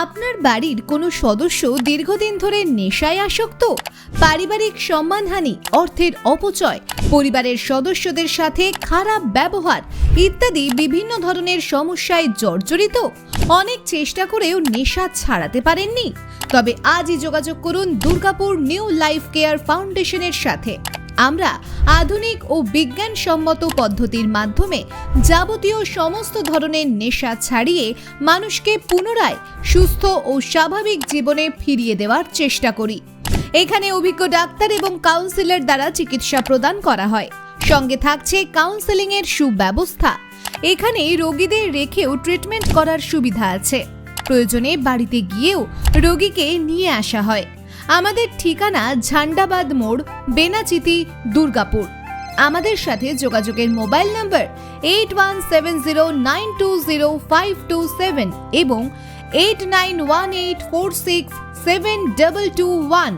আপনার বাড়ির কোনো সদস্য দীর্ঘদিন ধরে নেশায় আসক্ত, পারিবারিক সম্মানহানি, অর্থের অপচয়, পরিবারের সদস্যদের সাথে খারাপ ব্যবহার ইত্যাদি বিভিন্ন ধরনের সমস্যায় জর্জরিত, অনেক চেষ্টা করেও নেশা ছাড়াতে পারেননি? তবে আজই যোগাযোগ করুন দুর্গাপুর নিউ লাইফ কেয়ার ফাউন্ডেশনের সাথে। আমরা আধুনিক ও বিজ্ঞানসম্মত পদ্ধতির মাধ্যমে যাবতীয় সমস্ত ধরনের নেশা ছাড়িয়ে মানুষকে পুনরায় সুস্থ ও স্বাভাবিক জীবনে ফিরিয়ে দেওয়ার চেষ্টা করি। এখানে অভিজ্ঞ ডাক্তার এবং কাউন্সিলর দ্বারা চিকিৎসা প্রদান করা হয়, সঙ্গে থাকছে কাউন্সেলিং এর সুব্যবস্থা। এখানে রোগীদের রেখেও ট্রিটমেন্ট করার সুবিধা আছে, প্রয়োজনে বাড়িতে গিয়েও রোগীকে নিয়ে আসা হয়। আমাদের ঠিকানা ঝান্ডাবাদ মোড়, বেনাচিতি, দুর্গাপুর। আমাদের সাথে যোগাযোগের মোবাইল নম্বর 8170920527 এবং 8918467221।